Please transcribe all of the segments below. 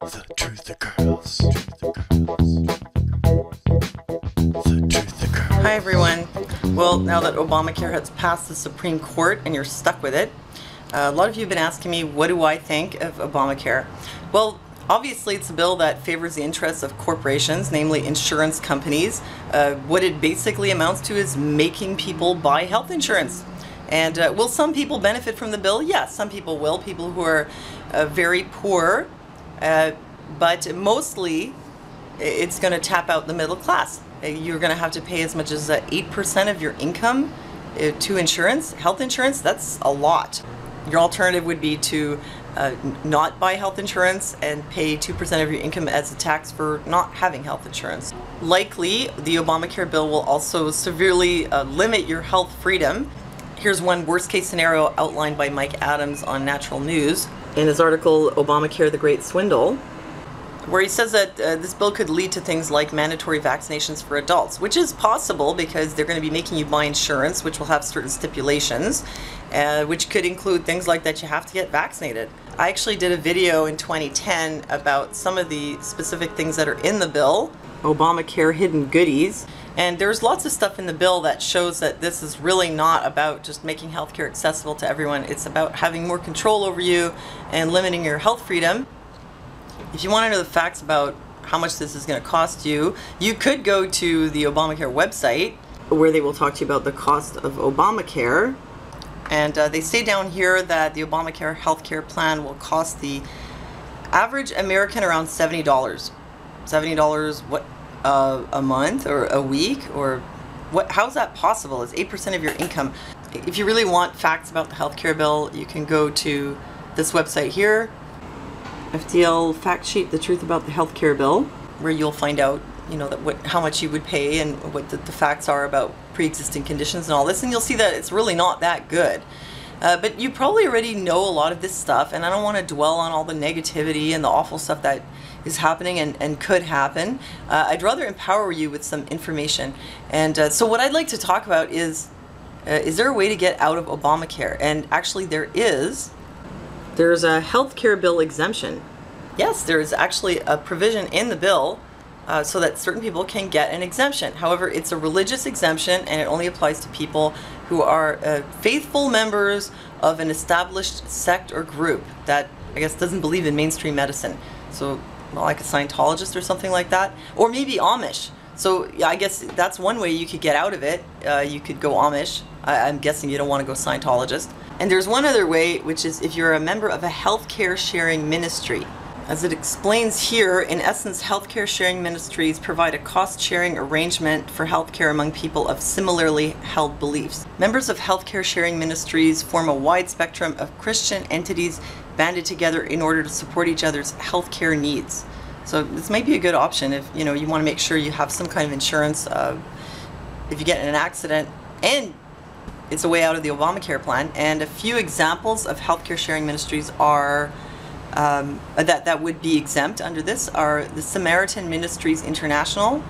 The truth occurs. The truth occurs. Hi everyone. Well, now that Obamacare has passed the Supreme Court and you're stuck with it, a lot of you have been asking me, what do I think of Obamacare? Well, obviously it's a bill that favors the interests of corporations, namely insurance companies. What it basically amounts to is making people buy health insurance. And will some people benefit from the bill? Yes, some people will. People who are very poor, but mostly it's going to tap out the middle class. You're going to have to pay as much as 8% of your income to insurance, health insurance. That's a lot. Your alternative would be to not buy health insurance and pay 2% of your income as a tax for not having health insurance. Likely, the Obamacare bill will also severely limit your health freedom. Here's one worst case scenario outlined by Mike Adams on Natural News in his article, Obamacare, the Great Swindle, where he says that this bill could lead to things like mandatory vaccinations for adults, which is possible because they're going to be making you buy insurance, which will have certain stipulations, which could include things like that you have to get vaccinated. I actually did a video in 2010 about some of the specific things that are in the bill, Obamacare hidden goodies, and there's lots of stuff in the bill that shows that this is really not about just making healthcare accessible to everyone. It's about having more control over you and limiting your health freedom. If you want to know the facts about how much this is going to cost you, you could go to the Obamacare website where they will talk to you about the cost of Obamacare. And they say down here that the Obamacare healthcare plan will cost the average American around $70. $70 what, a month or a week? Or what? How's that possible? It's 8% of your income. If you really want facts about the healthcare bill, you can go to this website here, FDL Fact Sheet, The Truth About the Healthcare Bill, where you'll find out, you know, that how much you would pay and what the facts are about pre-existing conditions and all this, and you'll see that it's really not that good. But you probably already know a lot of this stuff, and I don't want to dwell on all the negativity and the awful stuff that is happening and could happen. I'd rather empower you with some information. And so what I'd like to talk about is there a way to get out of Obamacare? And actually there is. There's a healthcare bill exemption. Yes, there's actually a provision in the bill so that certain people can get an exemption. However, it's a religious exemption and it only applies to people who are faithful members of an established sect or group that, I guess, doesn't believe in mainstream medicine. So, well, like a Scientologist or something like that. Or maybe Amish. So yeah, I guess that's one way you could get out of it. You could go Amish. I'm guessing you don't want to go Scientologist. And there's one other way, which is if you're a member of a healthcare sharing ministry. As it explains here, in essence, healthcare sharing ministries provide a cost-sharing arrangement for healthcare among people of similarly held beliefs. Members of healthcare sharing ministries form a wide spectrum of Christian entities banded together in order to support each other's healthcare needs. So this might be a good option if you want to make sure you have some kind of insurance if you get in an accident, and it's a way out of the Obamacare plan. And a few examples of healthcare sharing ministries are that would be exempt under this are the Samaritan Ministries International,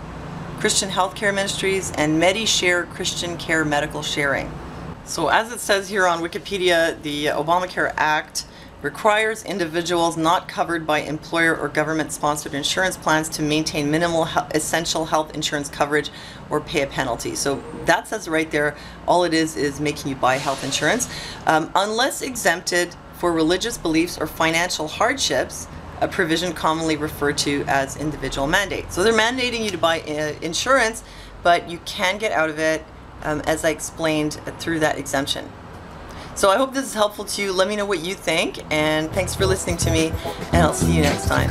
Christian Healthcare Ministries, and MediShare Christian Care Medical Sharing. So as it says here on Wikipedia, the Obamacare Act requires individuals not covered by employer or government-sponsored insurance plans to maintain minimal essential health insurance coverage or pay a penalty. So that says right there, all it is making you buy health insurance. Unless exempted for religious beliefs or financial hardships, a provision commonly referred to as individual mandate. So they're mandating you to buy insurance, but you can get out of it, as I explained, through that exemption. So I hope this is helpful to you. Let me know what you think, and thanks for listening to me, and I'll see you next time.